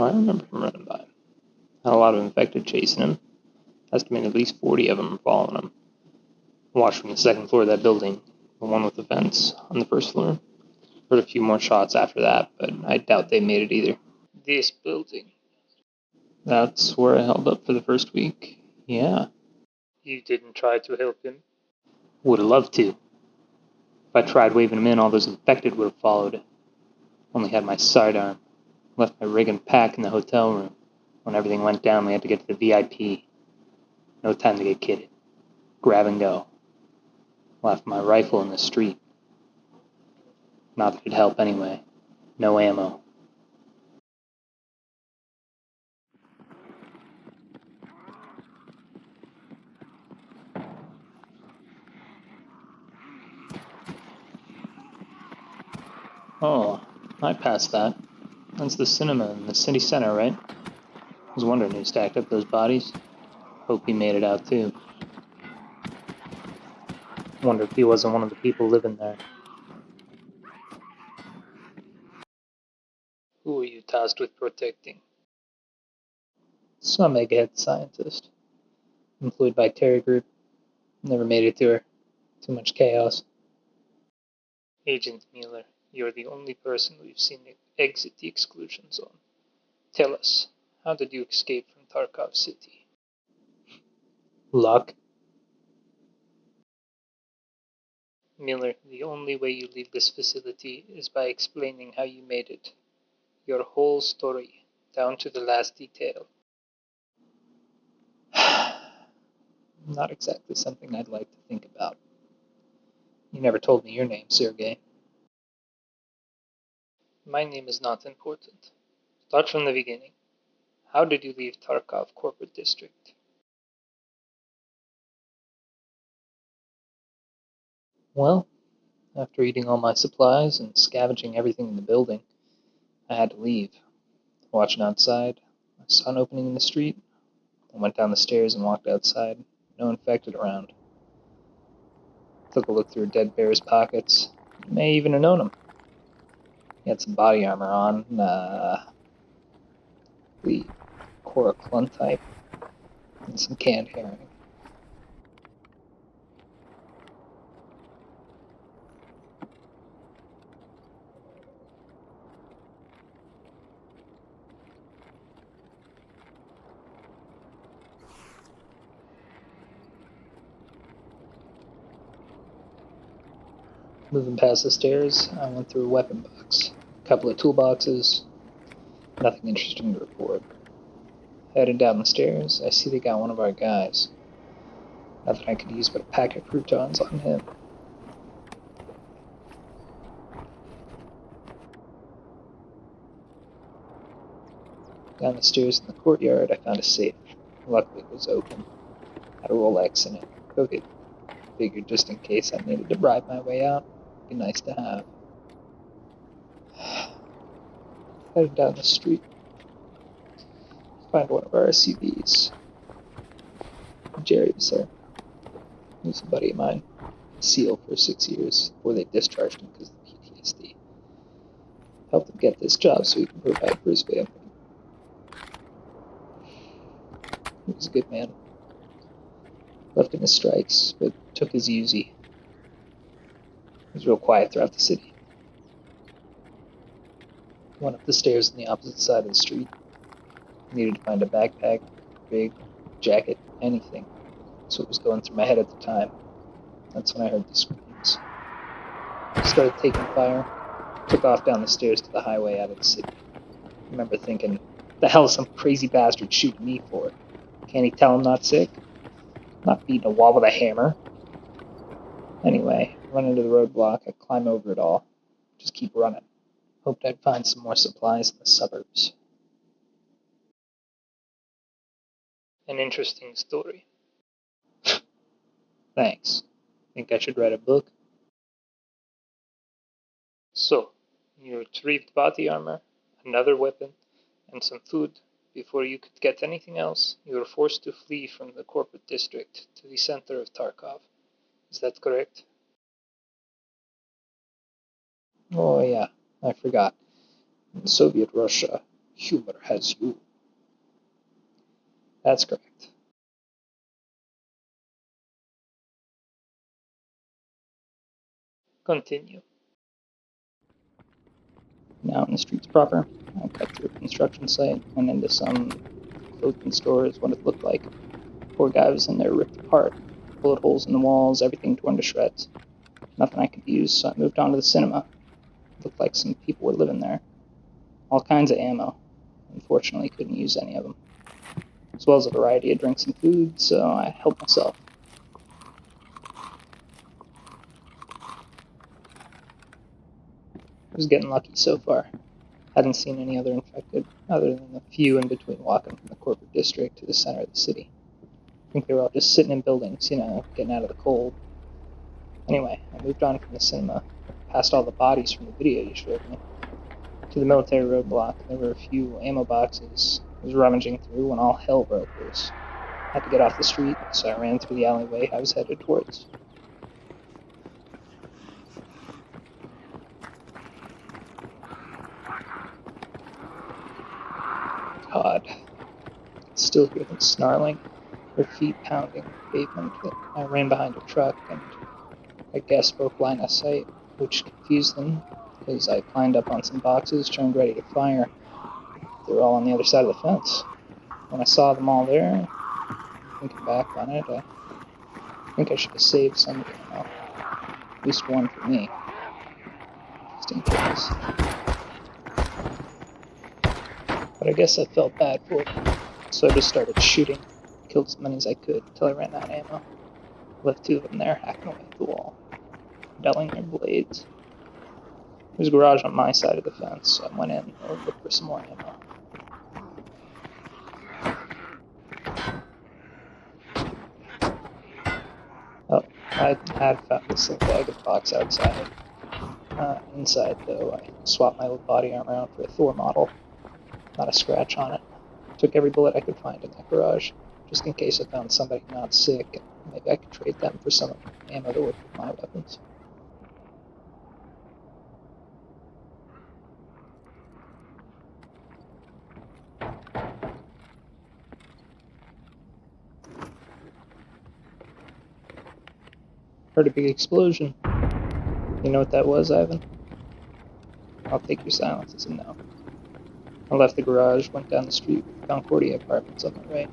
I remember him running by. Had a lot of infected chasing him. Estimated at least 40 of them were following him. I watched from the second floor of that building, the one with the fence on the first floor. Heard a few more shots after that, but I doubt they made it either. This building. That's where I held up for the first week. Yeah. You didn't try to help him? Would have loved to. If I tried waving him in, all those infected would have followed. Only had my sidearm. Left my rig and pack in the hotel room. When everything went down, we had to get to the VIP. No time to get kidded. Grab and go. Left my rifle in the street. Not that it'd help anyway. No ammo. Oh, I passed that. That's the cinema in the city center, right? I was wondering who stacked up those bodies. Hope he made it out too. Wonder if he wasn't one of the people living there. Who were you tasked with protecting? Some egghead scientist. Employed by Terry Group. Never made it to her. Too much chaos. Agent Mueller, you're the only person we've seen exit the exclusion zone. Tell us, how did you escape from Tarkov City? Luck. Miller, the only way you leave this facility is by explaining how you made it. Your whole story, down to the last detail. Not exactly something I'd like to think about. You never told me your name, Sergey. My name is not important. Start from the beginning. How did you leave Tarkov Corporate District? Well, after eating all my supplies and scavenging everything in the building, I had to leave. Watching outside, I saw an opening in the street. I went down the stairs and walked outside. No infected around. Took a look through a dead bear's pockets. May even have known him. He had some body armor on, the Coraclun type, and some canned herring. Moving past the stairs, I went through a weapon box, a couple of toolboxes, nothing interesting to report. Heading down the stairs, I see they got one of our guys. Nothing I could use but a pack of croutons on him. Down the stairs in the courtyard, I found a safe. Luckily, it was open. Had a Rolex in it. Took it. Figured just in case I needed to bribe my way out, it'd be nice to have. Headed down the street. Find one of our SUVs. Jerry was there. He was a buddy of mine. SEAL for 6 years before they discharged him because of PTSD. Helped him get this job so he can provide for his family. He was a good man. Left in his strikes, but took his Uzi. It was real quiet throughout the city. Went up the stairs on the opposite side of the street. Needed to find a backpack, rig, jacket, anything. That's what was going through my head at the time. That's when I heard the screams. Started taking fire. Took off down the stairs to the highway out of the city. I remember thinking, the hell is some crazy bastard shooting me for? Can't he tell I'm not sick? Not beating a wall with a hammer. Anyway, run into the roadblock. I climb over it all. Just keep running. Hoped I'd find some more supplies in the suburbs. An interesting story. Thanks. Think I should write a book? So, you retrieved body armor, another weapon, and some food. Before you could get anything else, you were forced to flee from the corporate district to the center of Tarkov. Is that correct? Oh, yeah, I forgot. In Soviet Russia, humor has you. That's correct. Continue. Now in the streets proper, I cut through a construction site and into some clothing store is what it looked like. Poor guy was in there ripped apart. Bullet holes in the walls, everything torn to shreds. Nothing I could use, so I moved on to the cinema. It looked like some people were living there. All kinds of ammo. Unfortunately, couldn't use any of them. As well as a variety of drinks and food, so I helped myself. I was getting lucky so far. Hadn't seen any other infected, other than a few in between walking from the corporate district to the center of the city. I think they were all just sitting in buildings, getting out of the cold. Anyway, I moved on from the cinema, past all the bodies from the video you showed me, to the military roadblock. There were a few ammo boxes. I was rummaging through when all hell broke loose. I had to get off the street, so I ran through the alleyway I was headed towards. God. I still hear them snarling, their feet pounding the pavement. I ran behind a truck and I guess broke line of sight, which confused them because I climbed up on some boxes, turned ready to fire. They were all on the other side of the fence. When I saw them all there, thinking back on it, I think I should have saved some of the ammo. At least one for me, just in case. But I guess I felt bad for them, so I just started shooting. Killed as many as I could until I ran out of ammo. Left two of them there hacking away at the wall, dulling their blades. There's a garage on my side of the fence, so I went in and looked for some more ammo. Oh, I had found this little bag of box outside. Inside, though, I swapped my old body armor out for a Thor model. Not a scratch on it. Took every bullet I could find in that garage, just in case I found somebody not sick, and maybe I could trade them for some ammo to work with my weapons. Heard a big explosion. You know what that was, Ivan? I'll take your silence as a no. I left the garage, went down the street, Concordia Apartments on my right.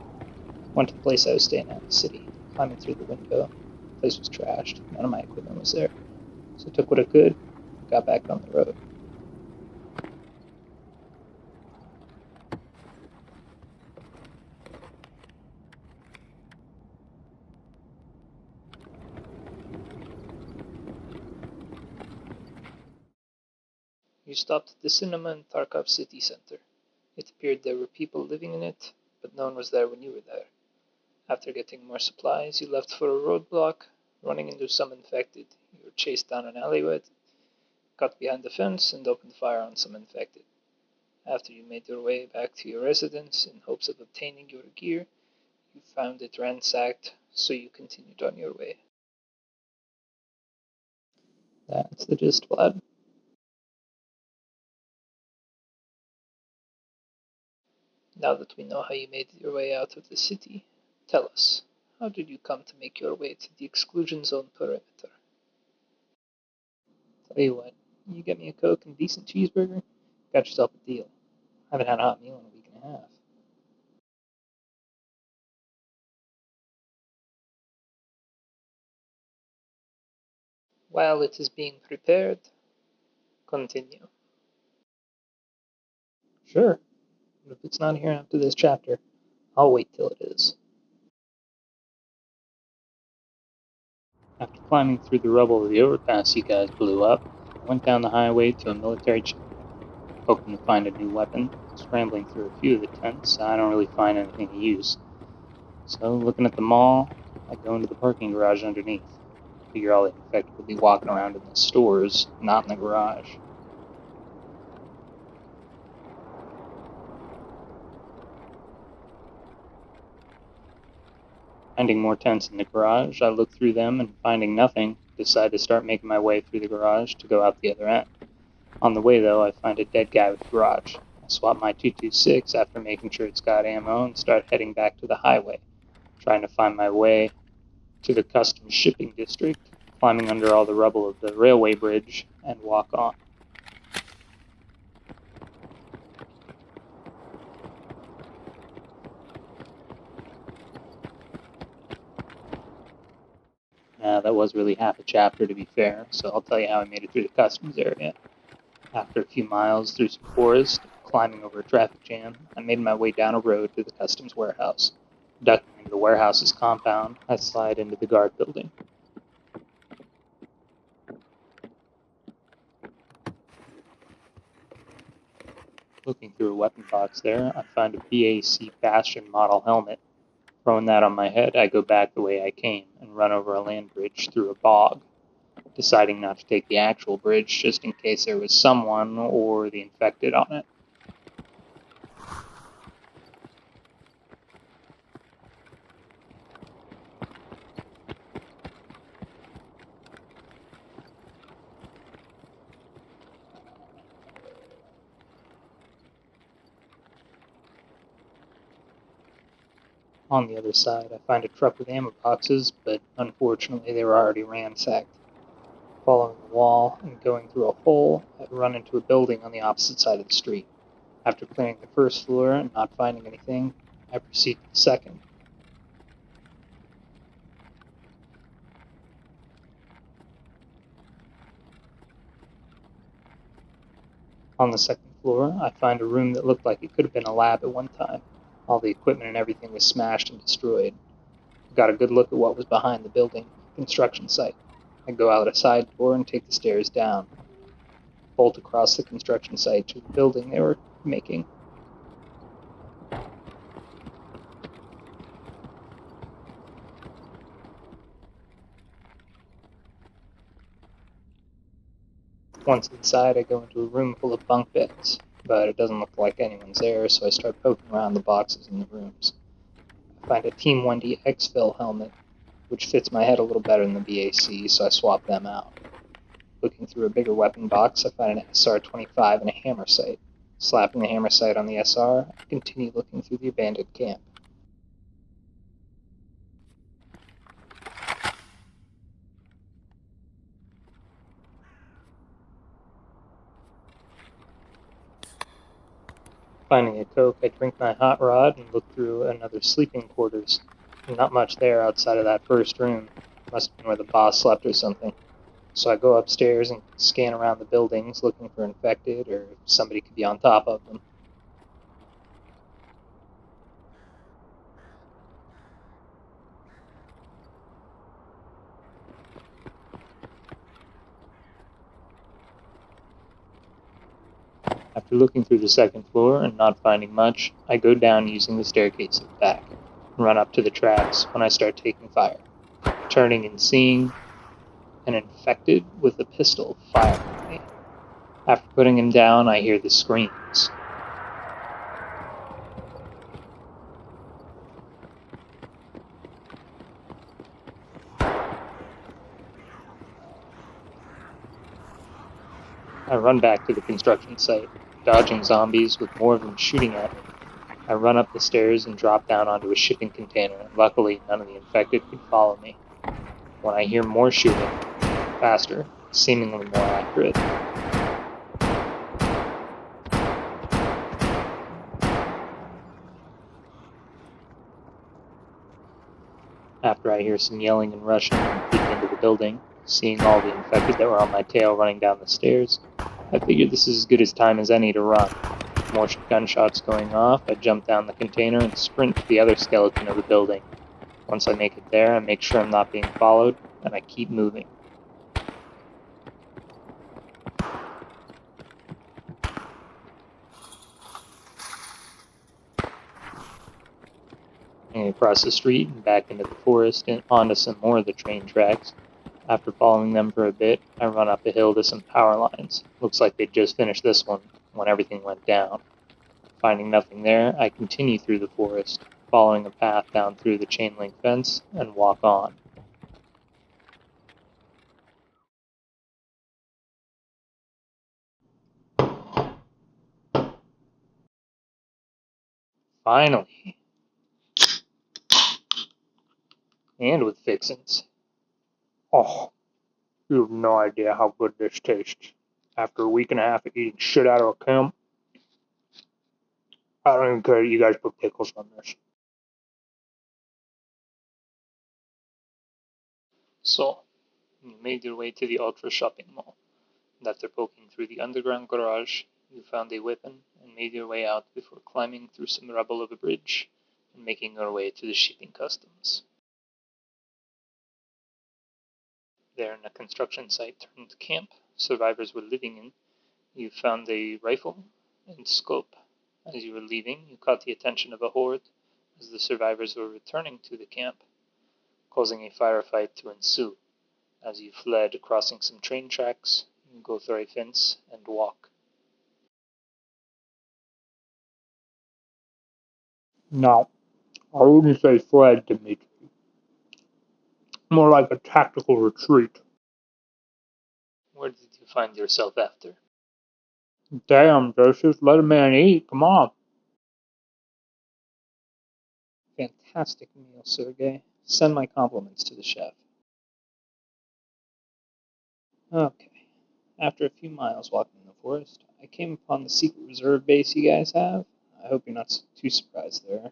Went to the place I was staying at in the city, climbing through the window. The place was trashed. None of my equipment was there. So I took what I could, got back on the road. You stopped at the cinema in Tarkov city center. It appeared there were people living in it, but no one was there when you were there. After getting more supplies, you left for a roadblock, running into some infected. You were chased down an alleyway, got behind the fence, and opened fire on some infected. After you made your way back to your residence in hopes of obtaining your gear, you found it ransacked, so you continued on your way. That's the gist, Vlad. Now that we know how you made your way out of the city, tell us, how did you come to make your way to the exclusion zone perimeter? Tell you what, you get me a Coke and a decent cheeseburger, got yourself a deal. I haven't had a hot meal in a week and a half. While it is being prepared, continue. Sure, but if it's not here after this chapter, I'll wait till it is. After climbing through the rubble of the overpass you guys blew up, I went down the highway to a military checkpoint, hoping to find a new weapon. Scrambling through a few of the tents, I don't really find anything to use. So, looking at the mall, I go into the parking garage underneath. Figure all the infected will be walking around in the stores, not in the garage. Finding more tents in the garage, I look through them and finding nothing, decide to start making my way through the garage to go out the other end. On the way, though, I find a dead guy with the garage. I swap my 226 after making sure it's got ammo and start heading back to the highway, trying to find my way to the customs shipping district, climbing under all the rubble of the railway bridge, and walk on. That was really half a chapter, to be fair, so I'll tell you how I made it through the customs area. After a few miles through some forest, climbing over a traffic jam, I made my way down a road to the customs warehouse. Ducking into the warehouse's compound, I slide into the guard building. Looking through a weapon box there, I find a BAC Bastion model helmet. Throwing that on my head, I go back the way I came and run over a land bridge through a bog, deciding not to take the actual bridge just in case there was someone or the infected on it. On the other side, I find a truck with ammo boxes, but unfortunately they were already ransacked. Following the wall and going through a hole, I run into a building on the opposite side of the street. After clearing the first floor and not finding anything, I proceed to the second. On the second floor, I find a room that looked like it could have been a lab at one time. All the equipment and everything was smashed and destroyed. I got a good look at what was behind the building, construction site. I go out a side door and take the stairs down. Bolt across the construction site to the building they were making. Once inside, I go into a room full of bunk beds, but it doesn't look like anyone's there, so I start poking around the boxes in the rooms. I find a Team 1D Exfil helmet, which fits my head a little better than the BAC, so I swap them out. Looking through a bigger weapon box, I find an SR-25 and a hammer sight. Slapping the hammer sight on the SR, I continue looking through the abandoned camp. Finding a Coke, I drink my hot rod and look through another sleeping quarters. Not much there outside of that first room. Must have been where the boss slept or something. So I go upstairs and scan around the buildings looking for infected or if somebody could be on top of them. After looking through the second floor and not finding much, I go down using the staircase at the back and run up to the tracks when I start taking fire, turning and seeing an infected with a pistol firing at me. After putting him down, I hear the screams. I run back to the construction site, dodging zombies with more of them shooting at me. I run up the stairs and drop down onto a shipping container, and luckily none of the infected could follow me. When I hear more shooting, faster, seemingly more accurate. After I hear some yelling and rushing and peek into the building, seeing all the infected that were on my tail running down the stairs, I figured this is as good a time as any to run. More gunshots going off, I jump down the container and sprint to the other skeleton of the building. Once I make it there, I make sure I'm not being followed, and I keep moving. walking across the street and back into the forest and onto some more of the train tracks. After following them for a bit, I run up a hill to some power lines. Looks like they'd just finished this one when everything went down. Finding nothing there, I continue through the forest, following a path down through the chain link fence, and walk on. Finally! And with fixins'. Oh, you have no idea how good this tastes. After a week and a half of eating shit out of a camp, I don't even care that you guys put pickles on this. So, you made your way to the Ultra shopping mall. And after poking through the underground garage, you found a weapon and made your way out before climbing through some rubble of a bridge and making your way to the shipping customs. There, in a construction site turned camp survivors were living in, you found a rifle and scope. As you were leaving, you caught the attention of a horde as the survivors were returning to the camp, causing a firefight to ensue. As you fled, crossing some train tracks, you go through a fence and walk. No, I wouldn't say fled, Dimitri. More like a tactical retreat. Where did you find yourself after? Damn, Joseph, let a man eat, come on. Fantastic meal, Sergey. Send my compliments to the chef. Okay. After a few miles walking in the forest, I came upon the secret reserve base you guys have. I hope you're not too surprised there.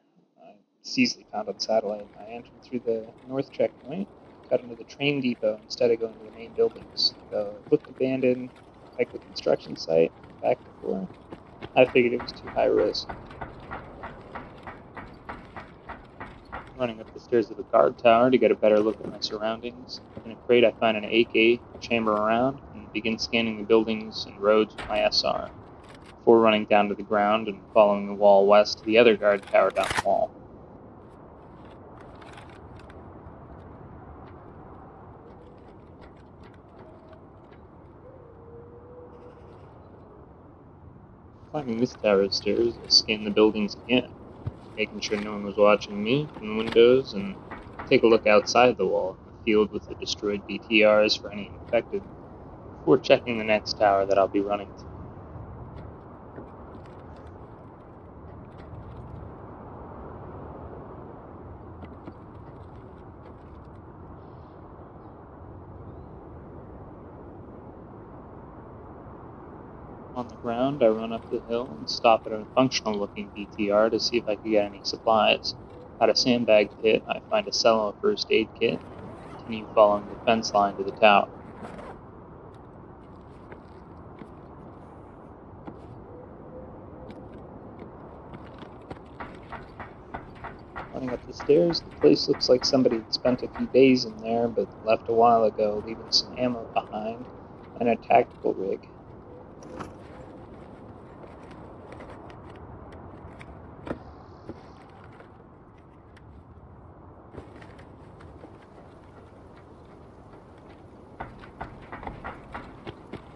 It's easily found on satellite. I entered through the north checkpoint, cut into the train depot instead of going to the main buildings. Though it looked abandoned, like the construction site back before. I figured it was too high risk. Running up the stairs of the guard tower to get a better look at my surroundings. In a crate I find an AK, chamber around, and begin scanning the buildings and roads with my SR, before running down to the ground and following the wall west to the other guard tower down the wall. Climbing this tower of stairs, I scan the buildings again, making sure no one was watching me from the windows, and take a look outside the wall, in the field with the destroyed BTRs for any infected, before checking the next tower that I'll be running to. On the ground, I run up the hill and stop at a functional-looking BTR to see if I could get any supplies. At a sandbag pit, I find a cello first aid kit and continue following the fence line to the tower. Running up the stairs, the place looks like somebody had spent a few days in there, but left a while ago, leaving some ammo behind and a tactical rig.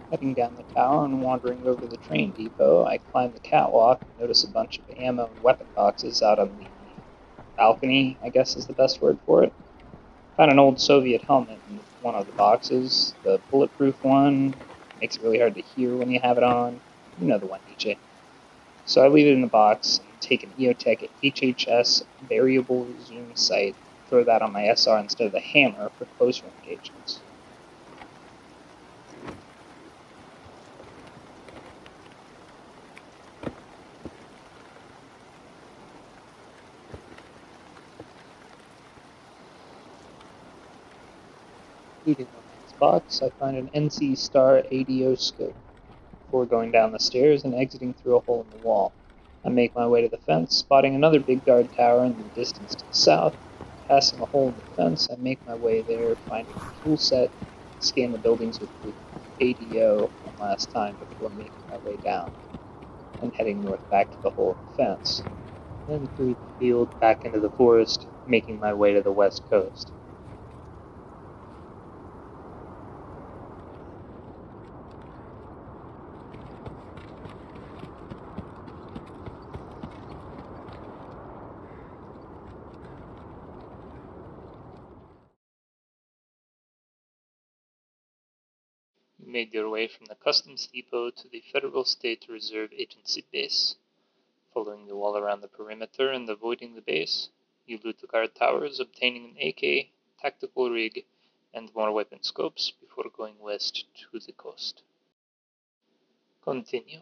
Heading down the tower and wandering over to the train depot, I climb the catwalk and notice a bunch of ammo and weapon boxes out on the balcony, I guess is the best word for it. Found an old Soviet helmet in one of the boxes, the bulletproof one. Makes it really hard to hear when you have it on. You know the one, DJ. So I leave it in the box and take an EOTech HHS variable zoom sight, throw that on my SR instead of the hammer for closer engagements. Leaving the next box, I find an NC Star ADO scope. Before going down the stairs and exiting through a hole in the wall, I make my way to the fence, spotting another big guard tower in the distance to the south. Passing a hole in the fence, I make my way there, finding a tool set, scan the buildings with the ADO one last time before making my way down, and heading north back to the hole in the fence. Then through the field back into the forest, making my way to the west coast. You made your way from the customs depot to the Federal State Reserve Agency base. Following the wall around the perimeter and avoiding the base, you loot the guard towers, obtaining an AK, tactical rig, and more weapon scopes before going west to the coast. Continue.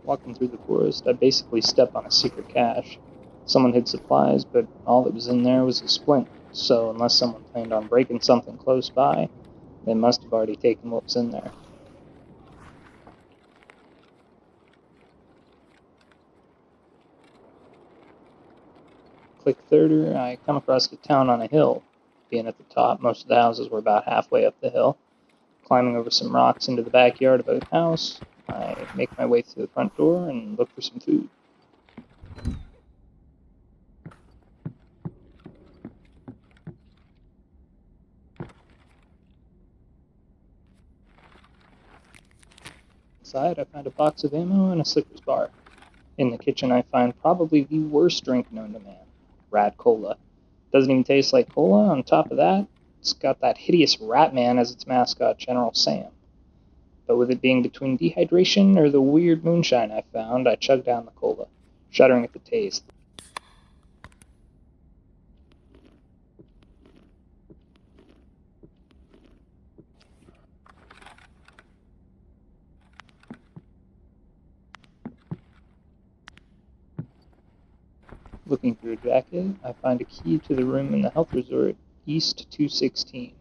Walking through the forest, I basically stepped on a secret cache. Someone hid supplies, but all that was in there was a splint, so unless someone planned on breaking something close by, they must have already taken what was in there. Click thirder, I come across a town on a hill. Being at the top, most of the houses were about halfway up the hill. Climbing over some rocks into the backyard of a house, I make my way through the front door and look for some food. Inside, I find a box of ammo and a Snickers bar. In the kitchen, I find probably the worst drink known to man, Rat Cola. Doesn't even taste like cola. On top of that, it's got that hideous Rat Man as its mascot, General Sam. But with it being between dehydration or the weird moonshine I found, I chugged down the cola, shuddering at the taste. Looking through a jacket, I find a key to the room in the health resort, East 216,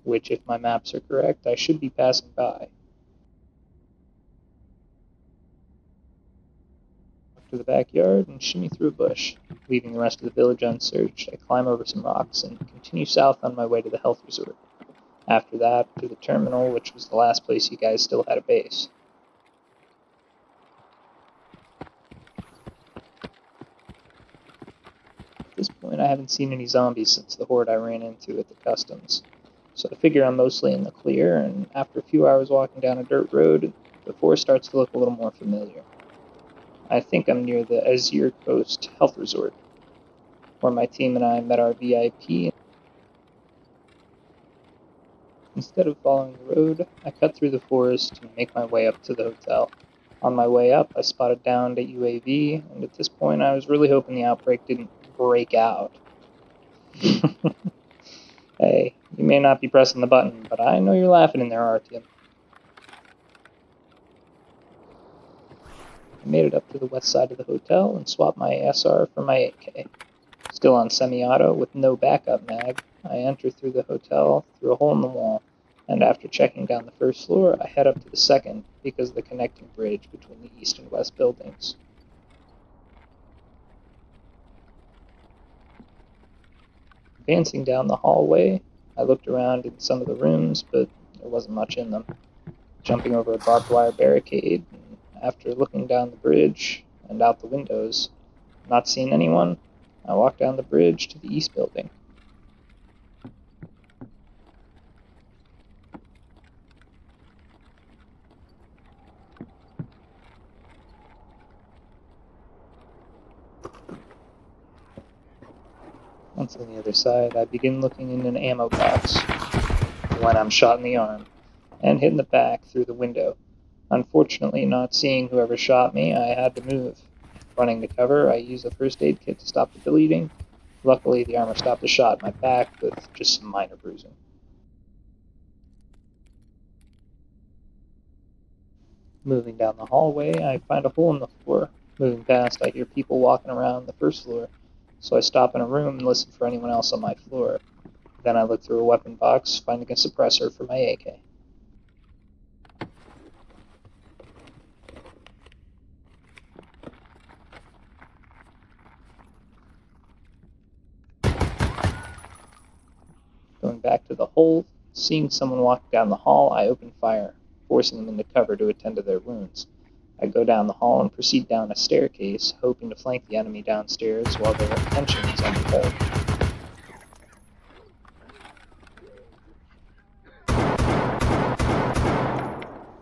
which, if my maps are correct, I should be passing by. Walk to the backyard and shimmy through a bush. Leaving the rest of the village unsearched, I climb over some rocks and continue south on my way to the health resort. After that, to the terminal, which was the last place you guys still had a base. At this point, I haven't seen any zombies since the horde I ran into at the customs. So I figure I'm mostly in the clear, and after a few hours walking down a dirt road, the forest starts to look a little more familiar. I think I'm near the Azure Coast Health Resort, where my team and I met our VIP. Instead of following the road, I cut through the forest and make my way up to the hotel. On my way up, I spotted downed UAV, and at this point, I was really hoping the outbreak didn't break out. Hey, you may not be pressing the button, but I know you're laughing in there, Artyom. I made it up to the west side of the hotel and swapped my SR for my AK. Still on semi-auto with no backup mag, I enter through the hotel through a hole in the wall, and after checking down the first floor, I head up to the second because of the connecting bridge between the east and west buildings. Advancing down the hallway, I looked around in some of the rooms, but there wasn't much in them. Jumping over a barbed wire barricade, and after looking down the bridge and out the windows, not seeing anyone, I walked down the bridge to the east building. Once on the other side, I begin looking in an ammo box when I'm shot in the arm and hit in the back through the window. Unfortunately, not seeing whoever shot me, I had to move. Running to cover, I used a first aid kit to stop the bleeding. Luckily, the armor stopped the shot in my back with just some minor bruising. Moving down the hallway, I find a hole in the floor. Moving past, I hear people walking around the first floor, so I stop in a room and listen for anyone else on my floor. Then I look through a weapon box, finding a suppressor for my AK. Going back to the hole, seeing someone walk down the hall, I open fire, forcing them into cover to attend to their wounds. I go down the hall and proceed down a staircase, hoping to flank the enemy downstairs while their intentions unfold.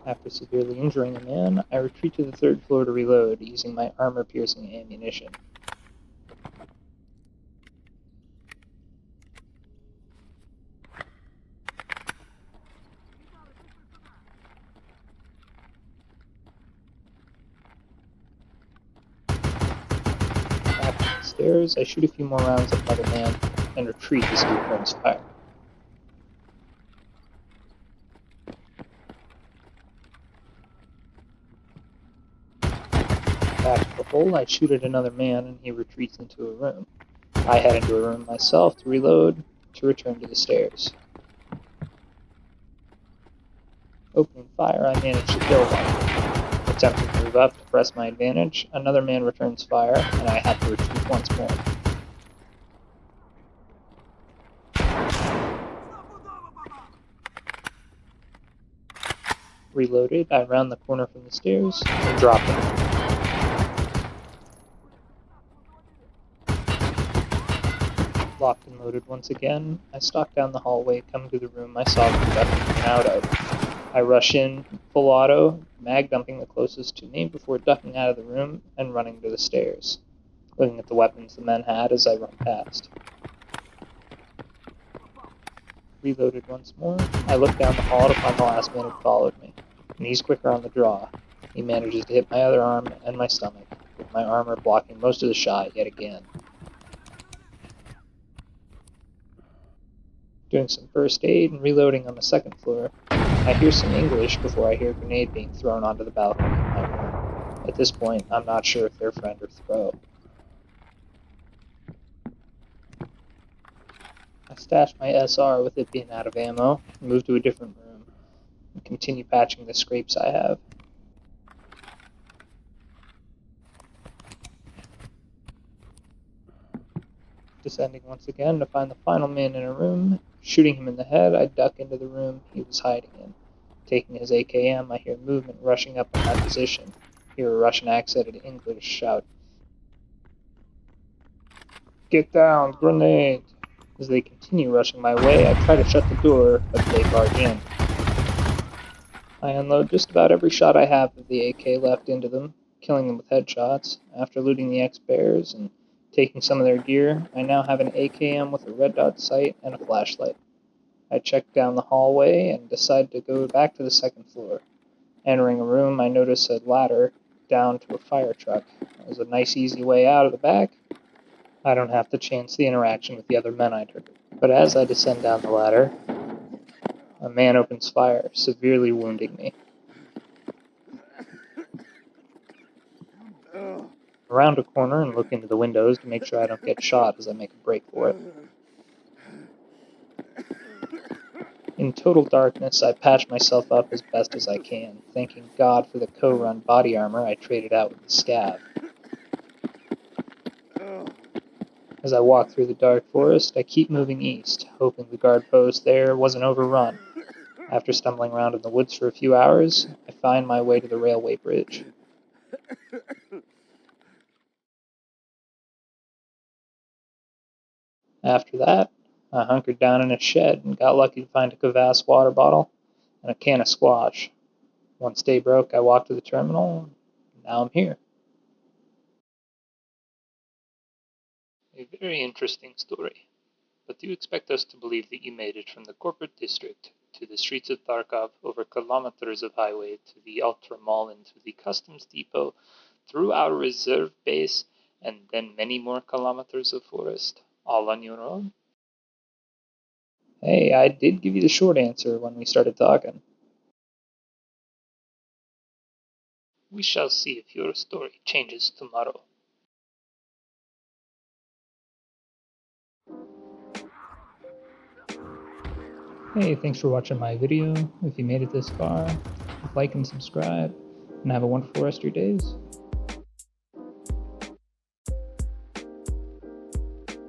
After severely injuring a man, I retreat to the third floor to reload, using my armor-piercing ammunition. Back to the stairs, I shoot a few more rounds at another man, and retreat as he returns fire. Back to the hole, I shoot at another man, and he retreats into a room. I head into a room myself to reload, to return to the stairs. Opening fire, I manage to kill one. Attempting to move up to press my advantage, another man returns fire, and I have to retreat once more. Reloaded, I round the corner from the stairs and drop him. Locked and loaded once again, I stalk down the hallway, come to the room I saw the weapon coming out of. I rush in, full auto, mag dumping the closest to me before ducking out of the room and running to the stairs, looking at the weapons the men had as I run past. Reloaded once more, I look down the hall to find the last man who followed me, and he's quicker on the draw. He manages to hit my other arm and my stomach, with my armor blocking most of the shot yet again. Doing some first aid and reloading on the second floor, I hear some English before I hear a grenade being thrown onto the balcony of my room. At this point, I'm not sure if they're friend or foe. I stash my SR with it being out of ammo, and move to a different room, and continue patching the scrapes I have. Descending once again to find the final man in a room. Shooting him in the head, I duck into the room he was hiding in. Taking his AKM, I hear movement rushing up in my position. Hear a Russian accented English shout, "Get down, grenade!" As they continue rushing my way, I try to shut the door, but they barge in. I unload just about every shot I have of the AK left into them, killing them with headshots. After looting the X-Bears and taking some of their gear, I now have an AKM with a red dot sight and a flashlight. I check down the hallway and decide to go back to the second floor. Entering a room, I notice a ladder down to a fire truck. There's a nice easy way out of the back. I don't have to chance the interaction with the other men I took. But as I descend down the ladder, a man opens fire, severely wounding me. Around a corner and look into the windows to make sure I don't get shot as I make a break for it. In total darkness, I patch myself up as best as I can, thanking God for the co-run body armor I traded out with the scav. As I walk through the dark forest, I keep moving east, hoping the guard post there wasn't overrun. After stumbling around in the woods for a few hours, I find my way to the railway bridge. After that, I hunkered down in a shed and got lucky to find a Kvass water bottle and a can of squash. Once day broke, I walked to the terminal, and now I'm here. A very interesting story. But do you expect us to believe that you made it from the corporate district to the streets of Tarkov over kilometers of highway to the Ultra Mall and to the customs depot through our reserve base and then many more kilometers of forest, all on your own? Hey, I did give you the short answer when we started talking. We shall see if your story changes tomorrow. Hey, thanks for watching my video. If you made it this far, like and subscribe, and have a wonderful rest of your days.